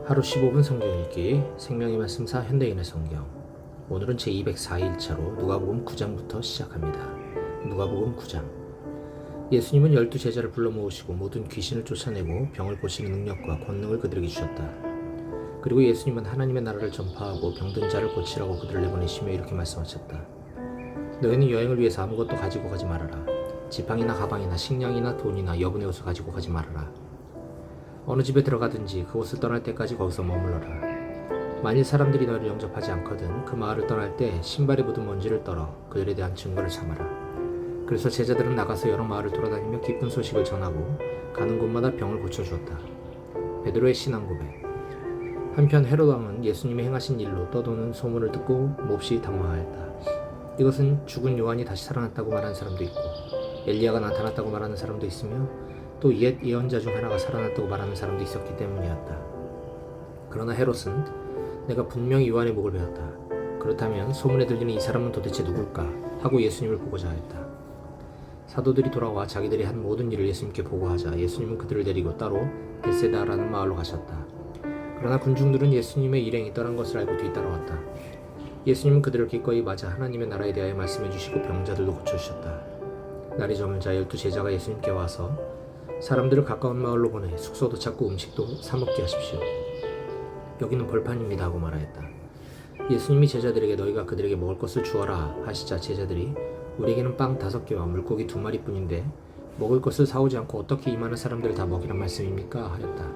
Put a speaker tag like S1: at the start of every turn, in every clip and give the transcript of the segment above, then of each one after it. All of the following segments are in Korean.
S1: 하루 15분 성경 읽기 생명의 말씀사 현대인의 성경. 오늘은 제204일차로 누가복음 9장부터 시작합니다. 누가복음 9장. 예수님은 12제자를 불러 모으시고 모든 귀신을 쫓아내고 병을 고치는 능력과 권능을 그들에게 주셨다. 그리고 예수님은 하나님의 나라를 전파하고 병든 자를 고치라고 그들을 내보내시며 이렇게 말씀하셨다. 너희는 여행을 위해서 아무것도 가지고 가지 말아라. 지팡이나 가방이나 식량이나 돈이나 여분의 옷을 가지고 가지 말아라. 어느 집에 들어가든지 그곳을 떠날 때까지 거기서 머물러라. 만일 사람들이 너희를 영접하지 않거든 그 마을을 떠날 때 신발에 묻은 먼지를 떨어 그들에 대한 증거를 삼아라. 그래서 제자들은 나가서 여러 마을을 돌아다니며 기쁜 소식을 전하고 가는 곳마다 병을 고쳐주었다. 베드로의 신앙 고백. 한편 헤롯 왕은 예수님이 행하신 일로 떠도는 소문을 듣고 몹시 당황하였다. 이것은 죽은 요한이 다시 살아났다고 말하는 사람도 있고 엘리야가 나타났다고 말하는 사람도 있으며 또 옛 예언자 중 하나가 살아났다고 말하는 사람도 있었기 때문이었다. 그러나 헤롯은 내가 분명히 요한의 목을 베었다. 그렇다면 소문에 들리는 이 사람은 도대체 누굴까? 하고 예수님을 보고자 하였다. 사도들이 돌아와 자기들이 한 모든 일을 예수님께 보고하자 예수님은 그들을 데리고 따로 벳세다라는 마을로 가셨다. 그러나 군중들은 예수님의 일행이 떠난 것을 알고 뒤따라왔다. 예수님은 그들을 기꺼이 맞아 하나님의 나라에 대하여 말씀해 주시고 병자들도 고쳐주셨다. 날이 저물자 12제자가 예수님께 와서 사람들을 가까운 마을로 보내 숙소도 찾고 음식도 사 먹게 하십시오. 여기는 벌판입니다 하고 말하였다. 예수님이 제자들에게 너희가 그들에게 먹을 것을 주어라 하시자 제자들이 우리에게는 빵 5개와 물고기 2마리뿐인데 먹을 것을 사오지 않고 어떻게 이 많은 사람들을 다 먹이란 말씀입니까? 하였다.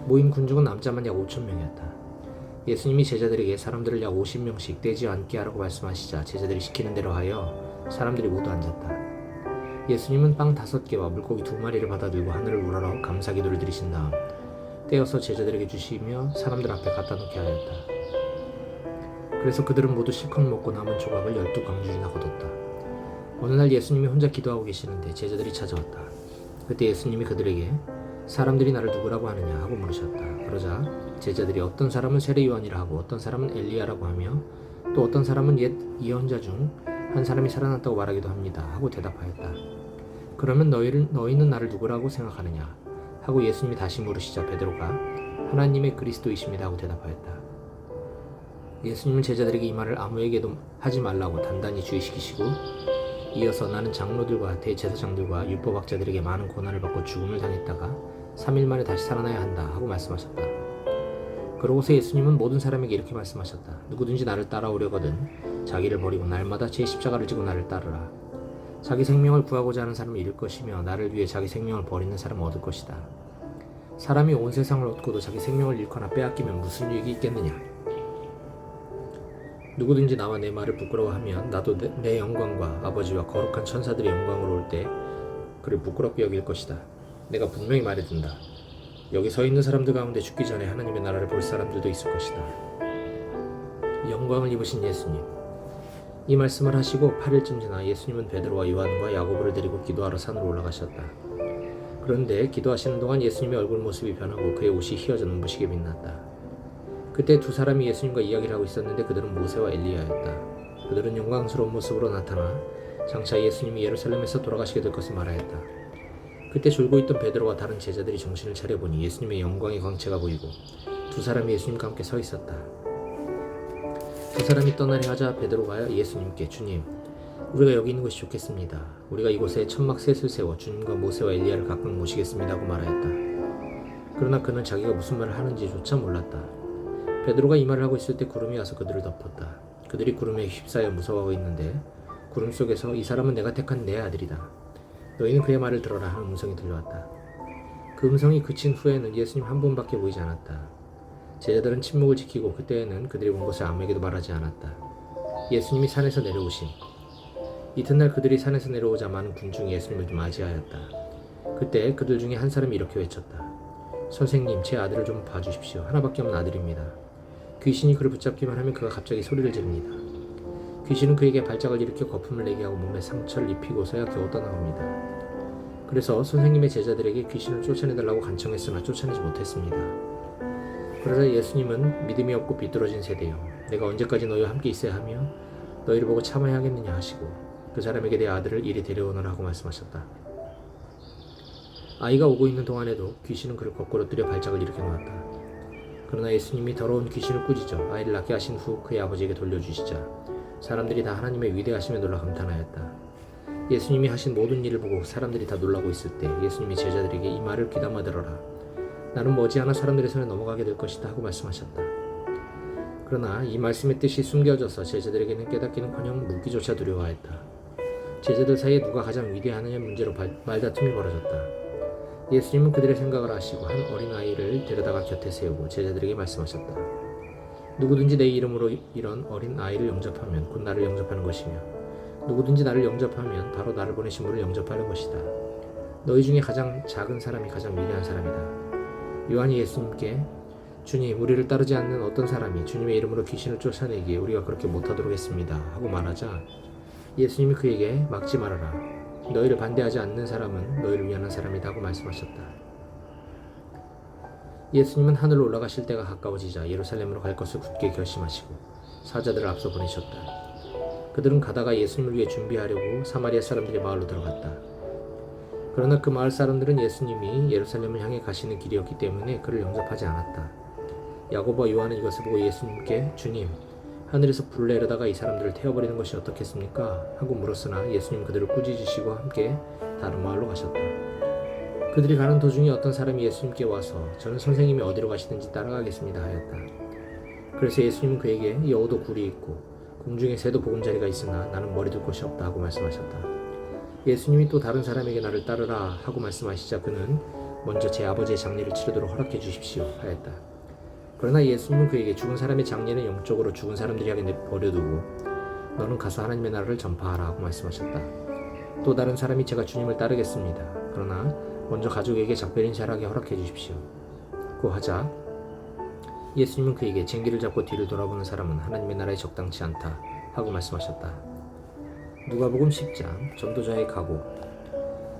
S1: 모인 군중은 남자만 약 5,000명이었다. 예수님이 제자들에게 사람들을 약 50명씩 떼지 않게 하라고 말씀하시자 제자들이 시키는 대로 하여 사람들이 모두 앉았다. 예수님은 빵 5개와 물고기 2마리를 받아 들고 하늘을 우러러 감사 기도를 드리신 다음 떼어서 제자들에게 주시며 사람들 앞에 갖다 놓게 하였다. 그래서 그들은 모두 실컷 먹고 남은 조각을 12광줄이나 거뒀다. 어느 날 예수님이 혼자 기도하고 계시는데 제자들이 찾아왔다. 그때 예수님이 그들에게 사람들이 나를 누구라고 하느냐 하고 물으셨다. 그러자 제자들이 어떤 사람은 세례 요한이라 하고 어떤 사람은 엘리야라고 하며 또 어떤 사람은 옛 예언자 중 한 사람이 살아났다고 말하기도 합니다 하고 대답하였다. 그러면 너희는 나를 누구라고 생각하느냐 하고 예수님이 다시 물으시자 베드로가 하나님의 그리스도이십니다 하고 대답하였다. 예수님은 제자들에게 이 말을 아무에게도 하지 말라고 단단히 주의시키시고 이어서 나는 장로들과 대제사장들과 율법학자들에게 많은 고난을 받고 죽음을 당했다가 3일 만에 다시 살아나야 한다 하고 말씀하셨다. 그러고서 예수님은 모든 사람에게 이렇게 말씀하셨다. 누구든지 나를 따라오려거든 자기를 버리고 날마다 제 십자가를 지고 나를 따르라. 자기 생명을 구하고자 하는 사람은 잃을 것이며 나를 위해 자기 생명을 버리는 사람은 얻을 것이다. 사람이 온 세상을 얻고도 자기 생명을 잃거나 빼앗기면 무슨 유익이 있겠느냐. 누구든지 나와 내 말을 부끄러워하면 나도 내 영광과 아버지와 거룩한 천사들의 영광으로 올 때 그를 부끄럽게 여길 것이다. 내가 분명히 말해둔다. 여기 서 있는 사람들 가운데 죽기 전에 하나님의 나라를 볼 사람들도 있을 것이다. 영광을 입으신 예수님. 이 말씀을 하시고 8일쯤 지나 예수님은 베드로와 요한과 야고보를 데리고 기도하러 산으로 올라가셨다. 그런데 기도하시는 동안 예수님의 얼굴 모습이 변하고 그의 옷이 휘어져 눈부시게 빛났다. 그때 두 사람이 예수님과 이야기를 하고 있었는데 그들은 모세와 엘리야였다. 그들은 영광스러운 모습으로 나타나 장차 예수님이 예루살렘에서 돌아가시게 될 것을 말하였다. 그때 졸고 있던 베드로와 다른 제자들이 정신을 차려보니 예수님의 영광의 광채가 보이고 두 사람이 예수님과 함께 서 있었다. 두 사람이 떠나려 하자 베드로가 예수님께 주님, 우리가 여기 있는 것이 좋겠습니다. 우리가 이곳에 천막 셋을 세워 주님과 모세와 엘리야를 각각 모시겠습니다 하고 말하였다. 그러나 그는 자기가 무슨 말을 하는지조차 몰랐다. 베드로가 이 말을 하고 있을 때 구름이 와서 그들을 덮었다. 그들이 구름에 휩싸여 무서워하고 있는데 구름 속에서 이 사람은 내가 택한 내 아들이다. 너희는 그의 말을 들어라 하는 음성이 들려왔다. 그 음성이 그친 후에는 예수님 한 분밖에 보이지 않았다. 제자들은 침묵을 지키고 그때에는 그들이 본 것을 아무에게도 말하지 않았다. 예수님이 산에서 내려오신 이튿날 그들이 산에서 내려오자 많은 군중이 예수님을 맞이하였다. 그때 그들 중에 한 사람이 이렇게 외쳤다. 선생님, 제 아들을 좀 봐주십시오. 하나밖에 없는 아들입니다. 귀신이 그를 붙잡기만 하면 그가 갑자기 소리를 지릅니다. 귀신은 그에게 발작을 일으켜 거품을 내게 하고 몸에 상처를 입히고서야 겨우 떠나갑니다. 그래서 선생님의 제자들에게 귀신을 쫓아내달라고 간청했으나 쫓아내지 못했습니다. 그러자 예수님은 믿음이 없고 비뚤어진 세대여, 내가 언제까지 너희와 함께 있어야 하며 너희를 보고 참아야 하겠느냐 하시고 그 사람에게 내 아들을 이리 데려오너라 하고 말씀하셨다. 아이가 오고 있는 동안에도 귀신은 그를 거꾸로 뜨려 발작을 일으켜 놓았다. 그러나 예수님이 더러운 귀신을 꾸짖어 아이를 낳게 하신 후 그의 아버지에게 돌려주시자 사람들이 다 하나님의 위대하심에 놀라 감탄하였다. 예수님이 하신 모든 일을 보고 사람들이 다 놀라고 있을 때 예수님이 제자들에게 이 말을 귀담아 들어라. 나는 머지않아 사람들의 손에 넘어가게 될 것이다 하고 말씀하셨다. 그러나 이 말씀의 뜻이 숨겨져서 제자들에게는 깨닫기는커녕 묻기조차 두려워하였다. 제자들 사이에 누가 가장 위대하느냐 문제로 말다툼이 벌어졌다. 예수님은 그들의 생각을 아시고 한 어린아이를 데려다가 곁에 세우고 제자들에게 말씀하셨다. 누구든지 내 이름으로 이런 어린아이를 영접하면 곧 나를 영접하는 것이며 누구든지 나를 영접하면 바로 나를 보내신 분을 영접하는 것이다. 너희 중에 가장 작은 사람이 가장 위대한 사람이다. 요한이 예수님께 주님, 우리를 따르지 않는 어떤 사람이 주님의 이름으로 귀신을 쫓아내기에 우리가 그렇게 못하도록 했습니다 하고 말하자 예수님이 그에게 막지 말아라. 너희를 반대하지 않는 사람은 너희를 위하는 사람이다 하고 말씀하셨다. 예수님은 하늘로 올라가실 때가 가까워지자 예루살렘으로 갈 것을 굳게 결심하시고 사자들을 앞서 보내셨다. 그들은 가다가 예수님을 위해 준비하려고 사마리아 사람들의 마을로 들어갔다. 그러나 그 마을 사람들은 예수님이 예루살렘을 향해 가시는 길이었기 때문에 그를 영접하지 않았다. 야고보와 요한은 이것을 보고 예수님께 주님, 하늘에서 불을 내려다가 이 사람들을 태워버리는 것이 어떻겠습니까? 하고 물었으나 예수님 그들을 꾸짖으시고 함께 다른 마을로 가셨다. 그들이 가는 도중에 어떤 사람이 예수님께 와서 저는 선생님이 어디로 가시든지 따라가겠습니다 하였다. 그래서 예수님은 그에게 여우도 굴이 있고 공중에 새도 보금자리가 있으나 나는 머리 둘 곳이 없다 하고 말씀하셨다. 예수님이 또 다른 사람에게 나를 따르라 하고 말씀하시자 그는 먼저 제 아버지의 장례를 치르도록 허락해 주십시오 하였다. 그러나 예수님은 그에게 죽은 사람의 장례는 영적으로 죽은 사람들에게 버려두고 너는 가서 하나님의 나라를 전파하라 하고 말씀하셨다. 또 다른 사람이 제가 주님을 따르겠습니다. 그러나 먼저 가족에게 작별 인사를 하게 허락해 주십시오. 고 하자 예수님은 그에게 쟁기를 잡고 뒤를 돌아보는 사람은 하나님의 나라에 적당치 않다 하고 말씀하셨다. 누가복음 10장 전도자의 각오.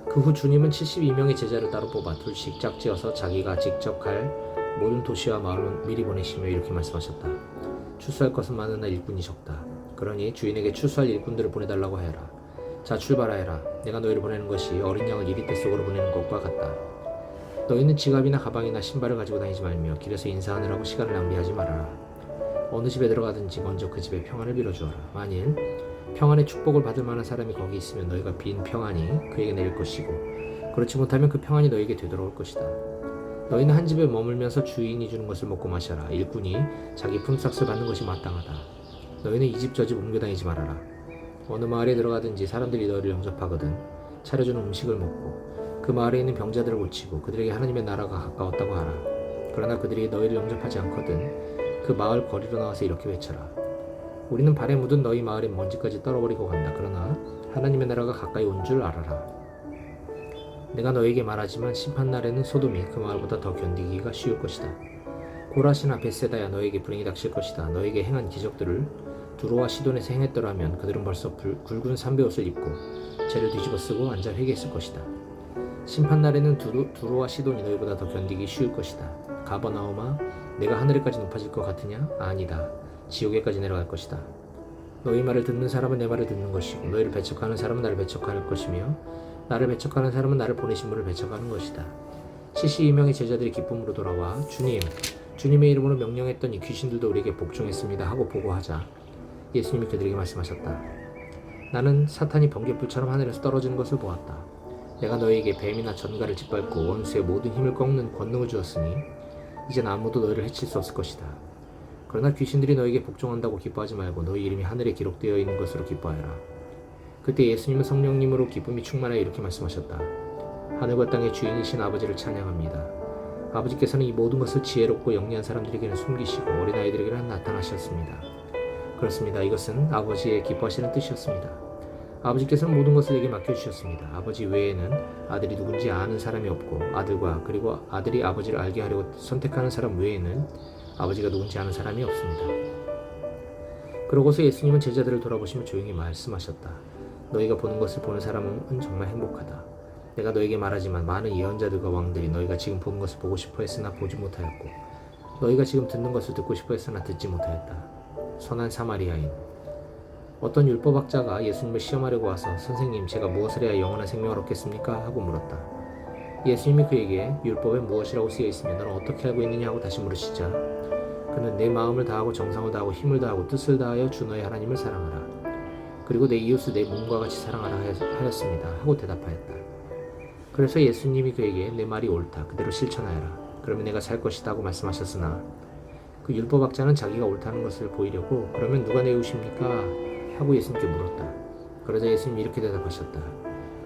S1: 그 후 주님은 72명의 제자를 따로 뽑아 둘씩 짝지어서 자기가 직접 갈 모든 도시와 마을로 미리 보내시며 이렇게 말씀하셨다. 추수할 것은 많으나 일꾼이 적다. 그러니 주인에게 추수할 일꾼들을 보내달라고 하여라. 자, 출발하여라. 내가 너희를 보내는 것이 어린 양을 이리떼 속으로 보내는 것과 같다. 너희는 지갑이나 가방이나 신발을 가지고 다니지 말며 길에서 인사하느라고 시간을 낭비하지 말아라. 어느 집에 들어가든지 먼저 그 집에 평안을 빌어주어라. 만일 평안의 축복을 받을 만한 사람이 거기 있으면 너희가 빈 평안이 그에게 내릴 것이고 그렇지 못하면 그 평안이 너희에게 되돌아올 것이다. 너희는 한 집에 머물면서 주인이 주는 것을 먹고 마셔라. 일꾼이 자기 품삯을 받는 것이 마땅하다. 너희는 이 집 저 집 옮겨 다니지 말아라. 어느 마을에 들어가든지 사람들이 너희를 영접하거든 차려주는 음식을 먹고 그 마을에 있는 병자들을 고치고 그들에게 하나님의 나라가 가까웠다고 하라. 그러나 그들이 너희를 영접하지 않거든 그 마을 거리로 나와서 이렇게 외쳐라. 우리는 발에 묻은 너희 마을의 먼지까지 떨어버리고 간다. 그러나 하나님의 나라가 가까이 온 줄 알아라. 내가 너에게 말하지만 심판날에는 소돔이 그 마을보다 더 견디기가 쉬울 것이다. 고라시나 벳세다야 너에게 불행이 닥칠 것이다. 너에게 행한 기적들을 두로와 시돈에서 행했더라면 그들은 벌써 굵은 삼배옷을 입고 죄를 뒤집어 쓰고 앉아 회개했을 것이다. 심판날에는 두로와 시돈이 너희보다 더 견디기 쉬울 것이다. 가버나움아, 내가 하늘에까지 높아질 것 같으냐? 아니다. 지옥에까지 내려갈 것이다. 너희 말을 듣는 사람은 내 말을 듣는 것이고 너희를 배척하는 사람은 나를 배척할 것이며 나를 배척하는 사람은 나를 보내신 분을 배척하는 것이다. 72명의 제자들이 기쁨으로 돌아와 주님, 주님의 이름으로 명령했더니 귀신들도 우리에게 복종했습니다 하고 보고하자 예수님이 그들에게 말씀하셨다. 나는 사탄이 번갯불처럼 하늘에서 떨어지는 것을 보았다. 내가 너희에게 뱀이나 전갈을 짓밟고 원수의 모든 힘을 꺾는 권능을 주었으니 이젠 아무도 너희를 해칠 수 없을 것이다. 그러나 귀신들이 너희에게 복종한다고 기뻐하지 말고 너희 이름이 하늘에 기록되어 있는 것으로 기뻐하여라. 그때 예수님은 성령님으로 기쁨이 충만하여 이렇게 말씀하셨다. 하늘과 땅의 주인이신 아버지를 찬양합니다. 아버지께서는 이 모든 것을 지혜롭고 영리한 사람들에게는 숨기시고 어린아이들에게는 나타나셨습니다. 그렇습니다. 이것은 아버지의 기뻐하시는 뜻이었습니다. 아버지께서는 모든 것을 내게 맡겨주셨습니다. 아버지 외에는 아들이 누군지 아는 사람이 없고 아들과 그리고 아들이 아버지를 알게 하려고 선택하는 사람 외에는 아버지가 누군지 아는 사람이 없습니다. 그러고서 예수님은 제자들을 돌아보시며 조용히 말씀하셨다. 너희가 보는 것을 보는 사람은 정말 행복하다. 내가 너에게 말하지만 많은 예언자들과 왕들이 너희가 지금 보는 것을 보고 싶어 했으나 보지 못하였고 너희가 지금 듣는 것을 듣고 싶어 했으나 듣지 못하였다. 선한 사마리아인. 어떤 율법학자가 예수님을 시험하려고 와서 선생님, 제가 무엇을 해야 영원한 생명을 얻겠습니까? 하고 물었다. 예수님이 그에게 율법에 무엇이라고 쓰여 있으면 너는 어떻게 알고 있느냐 하고 다시 물으시자 그는 내 마음을 다하고 정성을 다하고 힘을 다하고 뜻을 다하여 주 너의 하나님을 사랑하라. 그리고 내 이웃을 내 몸과 같이 사랑하라 하였습니다. 하고 대답하였다. 그래서 예수님이 그에게 내 말이 옳다. 그대로 실천하여라. 그러면 내가 살 것이다 하고 말씀하셨으나 그 율법학자는 자기가 옳다는 것을 보이려고 그러면 누가 내 이웃입니까? 하고 예수님께 물었다. 그러자 예수님이 이렇게 대답하셨다.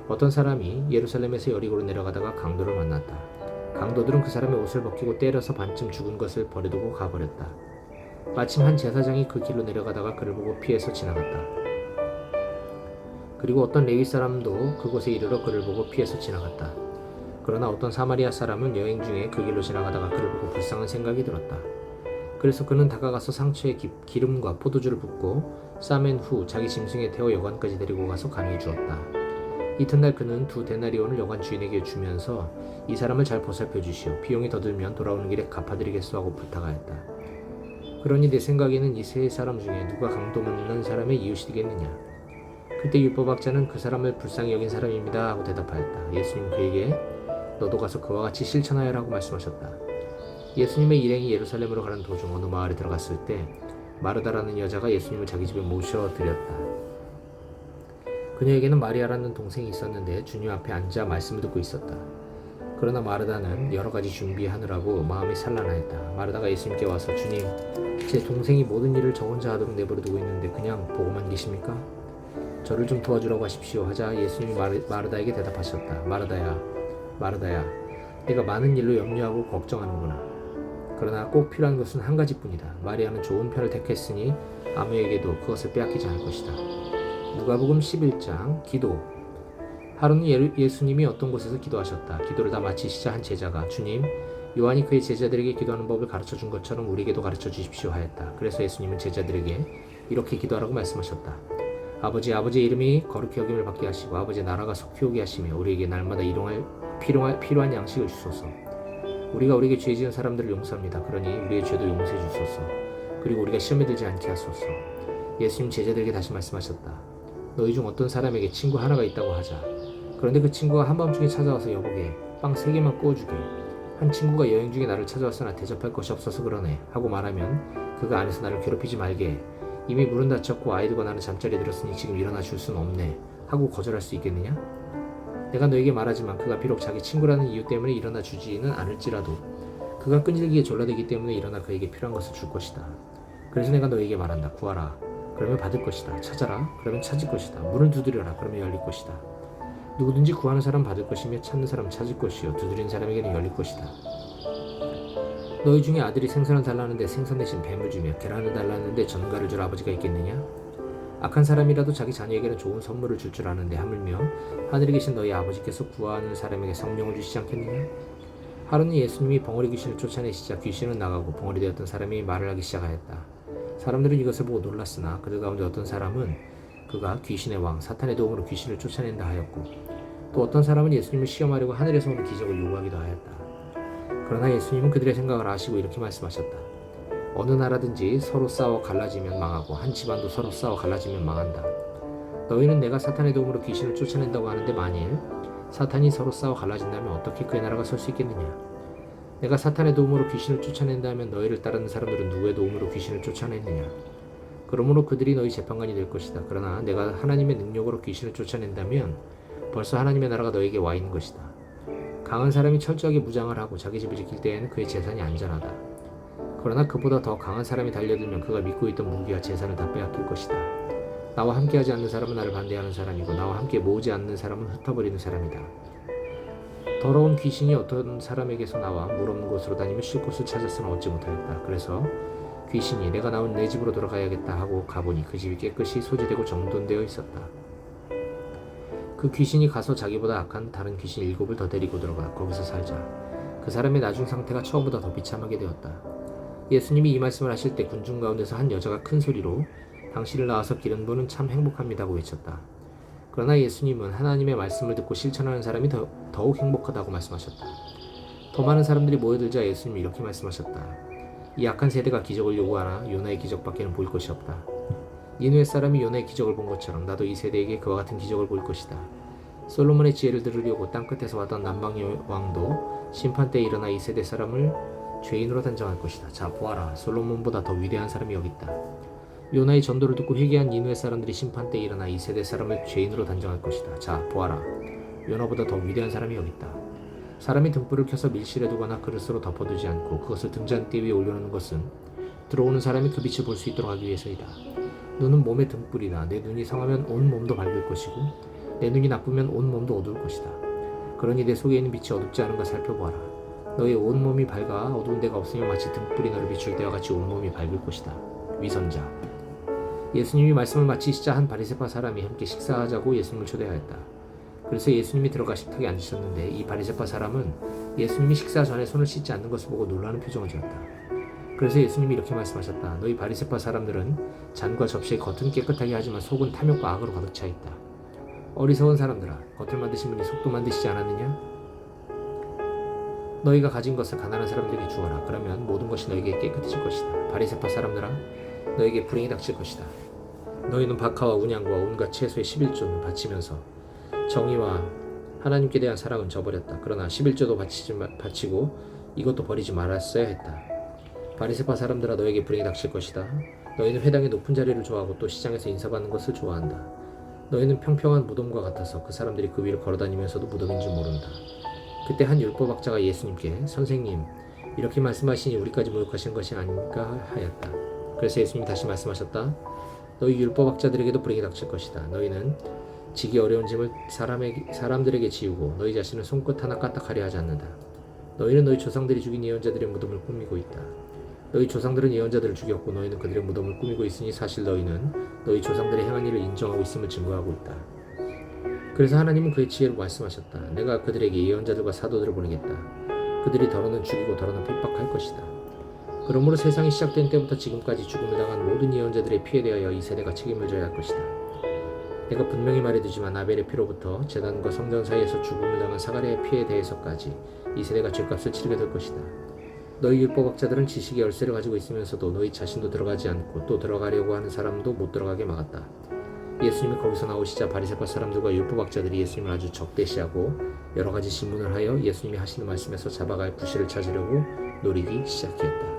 S1: 어떤 사람이 예루살렘에서 여리고로 내려가다가 강도를 만났다. 강도들은 그 사람의 옷을 벗기고 때려서 반쯤 죽은 것을 버려두고 가버렸다. 마침 한 제사장이 그 길로 내려가다가 그를 보고 피해서 지나갔다. 그리고 어떤 레위 사람도 그곳에 이르러 그를 보고 피해서 지나갔다. 그러나 어떤 사마리아 사람은 여행 중에 그 길로 지나가다가 그를 보고 불쌍한 생각이 들었다. 그래서 그는 다가가서 상처에 기름과 포도주를 붓고 싸맨 후 자기 짐승에 태워 여관까지 데리고 가서 간호해 주었다. 이튿날 그는 2데나리온을 여관 주인에게 주면서 이 사람을 잘 보살펴 주시오. 비용이 더 들면 돌아오는 길에 갚아드리겠소 하고 부탁하였다. 그러니 내 생각에는 이 세 사람 중에 누가 강도 만난 사람의 이웃이 되겠느냐. 그때 율법학자는 그 사람을 불쌍히 여긴 사람입니다 하고 대답하였다. 예수님 그에게 너도 가서 그와 같이 실천하여라고 말씀하셨다. 예수님의 일행이 예루살렘으로 가는 도중 어느 마을에 들어갔을 때 마르다라는 여자가 예수님을 자기 집에 모셔드렸다. 그녀에게는 마리아라는 동생이 있었는데 주님 앞에 앉아 말씀을 듣고 있었다. 그러나 마르다는 여러 가지 준비하느라고 마음이 산란하였다. 마르다가 예수님께 와서 주님, 제 동생이 모든 일을 저 혼자 하도록 내버려 두고 있는데 그냥 보고만 계십니까? 저를 좀 도와주라고 하십시오 하자 예수님이 마르다에게 대답하셨다. 마르다야, 마르다야, 내가 많은 일로 염려하고 걱정하는구나. 그러나 꼭 필요한 것은 한 가지뿐이다. 마리아는 좋은 편을 택했으니 아무에게도 그것을 빼앗기지 않을 것이다. 누가복음 11장 기도. 하루는 예수님이 어떤 곳에서 기도하셨다. 기도를 다 마치시자 한 제자가 주님, 요한이 그의 제자들에게 기도하는 법을 가르쳐 준 것처럼 우리에게도 가르쳐 주십시오 하였다. 그래서 예수님은 제자들에게 이렇게 기도하라고 말씀하셨다. 아버지의 이름이 거룩히 여김을 받게 하시고 아버지의 나라가 속히 오게 하시며 우리에게 날마다 일용할 필요한 양식을 주소서. 우리가 우리에게 죄 지은 사람들을 용서합니다. 그러니 우리의 죄도 용서해 주소서. 그리고 우리가 시험에 들지 않게 하소서. 예수님 제자들에게 다시 말씀하셨다. 너희 중 어떤 사람에게 친구 하나가 있다고 하자. 그런데 그 친구가 한밤중에 찾아와서 여보게 빵 3개만 구워주게. 한 친구가 여행 중에 나를 찾아왔으나 대접할 것이 없어서 그러네 하고 말하면 그가 안에서 나를 괴롭히지 말게. 이미 물은 닫혔고 아이들과 나는 잠자리에 들었으니 지금 일어나 줄 수는 없네 하고 거절할 수 있겠느냐? 내가 너에게 말하지만 그가 비록 자기 친구라는 이유 때문에 일어나 주지는 않을지라도 그가 끈질기게 졸라대기 때문에 일어나 그에게 필요한 것을 줄 것이다. 그래서 내가 너에게 말한다. 구하라. 그러면 받을 것이다. 찾아라. 그러면 찾을 것이다. 문을 두드려라. 그러면 열릴 것이다. 누구든지 구하는 사람 받을 것이며 찾는 사람 찾을 것이요 두드리는 사람에게는 열릴 것이다. 너희 중에 아들이 생선을 달라는데 생선 대신 뱀을 주며 계란을 달라는데 전갈을 줄 아버지가 있겠느냐? 악한 사람이라도 자기 자녀에게는 좋은 선물을 줄 아는데 하물며 하늘에 계신 너희 아버지께서 구하는 사람에게 성령을 주시지 않겠느냐? 하루는 예수님이 벙어리 귀신을 쫓아내시자 귀신은 나가고 벙어리 되었던 사람이 말을 하기 시작하였다. 사람들은 이것을 보고 놀랐으나 그들 가운데 어떤 사람은 그가 귀신의 왕 사탄의 도움으로 귀신을 쫓아낸다 하였고 또 어떤 사람은 예수님을 시험하려고 하늘에서 오는 기적을 요구하기도 하였다. 그러나 예수님은 그들의 생각을 아시고 이렇게 말씀하셨다. 어느 나라든지 서로 싸워 갈라지면 망하고 한 집안도 서로 싸워 갈라지면 망한다. 너희는 내가 사탄의 도움으로 귀신을 쫓아낸다고 하는데 만일 사탄이 서로 싸워 갈라진다면 어떻게 그의 나라가 설 수 있겠느냐? 내가 사탄의 도움으로 귀신을 쫓아낸다면 너희를 따르는 사람들은 누구의 도움으로 귀신을 쫓아냈느냐? 그러므로 그들이 너희 재판관이 될 것이다. 그러나 내가 하나님의 능력으로 귀신을 쫓아낸다면 벌써 하나님의 나라가 너에게 와 있는 것이다. 강한 사람이 철저하게 무장을 하고 자기 집을 지킬 때에는 그의 재산이 안전하다. 그러나 그보다 더 강한 사람이 달려들면 그가 믿고 있던 무기와 재산을 다 빼앗길 것이다. 나와 함께하지 않는 사람은 나를 반대하는 사람이고 나와 함께 모으지 않는 사람은 흩어버리는 사람이다. 더러운 귀신이 어떤 사람에게서 나와 물 없는 곳으로 다니며 쉴 곳을 찾았으나 얻지 못하였다. 그래서 귀신이 내가 나온 내 집으로 돌아가야겠다 하고 가보니 그 집이 깨끗이 소지되고 정돈되어 있었다. 그 귀신이 가서 자기보다 악한 다른 귀신 7을 더 데리고 들어가 거기서 살자. 그 사람의 나중 상태가 처음보다 더 비참하게 되었다. 예수님이 이 말씀을 하실 때 군중 가운데서 한 여자가 큰 소리로 당신을 낳아서 기른 분은 참 행복합니다고 외쳤다. 그러나 예수님은 하나님의 말씀을 듣고 실천하는 사람이 더욱 행복하다고 말씀하셨다. 더 많은 사람들이 모여들자 예수님이 이렇게 말씀하셨다. 이 악한 세대가 기적을 요구하나 요나의 기적밖에는 보일 것이 없다. 니느웨 사람이 요나의 기적을 본 것처럼 나도 이 세대에게 그와 같은 기적을 보일 것이다. 솔로몬의 지혜를 들으려고 땅끝에서 왔던 남방 왕도 심판 때에 일어나 이 세대 사람을 죄인으로 단정할 것이다. 자, 보아라. 솔로몬보다 더 위대한 사람이 여기 있다. 요나의 전도를 듣고 회개한 니느웨 사람들이 심판 때 일어나 이 세대 사람을 죄인으로 단정할 것이다. 자, 보아라. 요나보다 더 위대한 사람이 여기 있다. 사람이 등불을 켜서 밀실에 두거나 그릇으로 덮어두지 않고 그것을 등잔대 위에 올려놓는 것은 들어오는 사람이 그 빛을 볼 수 있도록 하기 위해서이다. 눈은 몸의 등불이다. 내 눈이 상하면 온 몸도 밝을 것이고 내 눈이 나쁘면 온 몸도 어두울 것이다. 그러니 내 속에 있는 빛이 어둡지 않은가 살펴보아라. 너의 온 몸이 밝아 어두운 데가 없으며 마치 등불이 너를 비출 때와 같이 온 몸이 밝을 것이다. 위선자. 예수님이 말씀을 마치시자 한 바리새파 사람이 함께 식사하자고 예수님을 초대하였다. 그래서 예수님이 들어가 식탁에 앉으셨는데 이 바리새파 사람은 예수님이 식사 전에 손을 씻지 않는 것을 보고 놀라는 표정을 지었다. 그래서 예수님이 이렇게 말씀하셨다. 너희 바리새파 사람들은 잔과 접시의 겉은 깨끗하게 하지만 속은 탐욕과 악으로 가득 차 있다. 어리석은 사람들아, 겉을 만드신 분이 속도 만드시지 않았느냐? 너희가 가진 것을 가난한 사람들에게 주어라. 그러면 모든 것이 너에게 깨끗해질 것이다. 바리새파 사람들아, 너에게 불행이 닥칠 것이다. 너희는 박하와 운양과 온갖 채소의 11조는 바치면서 정의와 하나님께 대한 사랑은 저버렸다. 그러나 11조도 바치고 이것도 버리지 말았어야 했다. 바리새파 사람들아, 너에게 불행이 닥칠 것이다. 너희는 회당의 높은 자리를 좋아하고 또 시장에서 인사받는 것을 좋아한다. 너희는 평평한 무덤과 같아서 그 사람들이 그 위를 걸어다니면서도 무덤인 줄 모른다. 그때 한 율법학자가 예수님께 선생님, 이렇게 말씀하시니 우리까지 모욕하시는 것이 아닌가 하였다. 그래서 예수님이 다시 말씀하셨다. 너희 율법학자들에게도 불행이 닥칠 것이다. 너희는 지기 어려운 짐을 사람들에게 지우고 너희 자신을 손끝 하나 까딱하려 하지 않는다. 너희는 너희 조상들이 죽인 예언자들의 무덤을 꾸미고 있다. 너희 조상들은 예언자들을 죽였고 너희는 그들의 무덤을 꾸미고 있으니 사실 너희는 너희 조상들의 행한 일을 인정하고 있음을 증거하고 있다. 그래서 하나님은 그의 지혜로 말씀하셨다. 내가 그들에게 예언자들과 사도들을 보내겠다. 그들이 더러는 죽이고 더러는 핍박할 것이다. 그러므로 세상이 시작된 때부터 지금까지 죽음을 당한 모든 예언자들의 피에 대하여 이 세대가 책임을 져야 할 것이다. 내가 분명히 말해두지만 아벨의 피로부터 제단과 성전 사이에서 죽음을 당한 사가랴의 피에 대해서까지 이 세대가 죄값을 치르게 될 것이다. 너희 율법학자들은 지식의 열쇠를 가지고 있으면서도 너희 자신도 들어가지 않고 또 들어가려고 하는 사람도 못 들어가게 막았다. 예수님이 거기서 나오시자 바리새파 사람들과 율법학자들이 예수님을 아주 적대시하고 여러 가지 질문을 하여 예수님이 하시는 말씀에서 잡아갈 구실을 찾으려고 노리기 시작했다.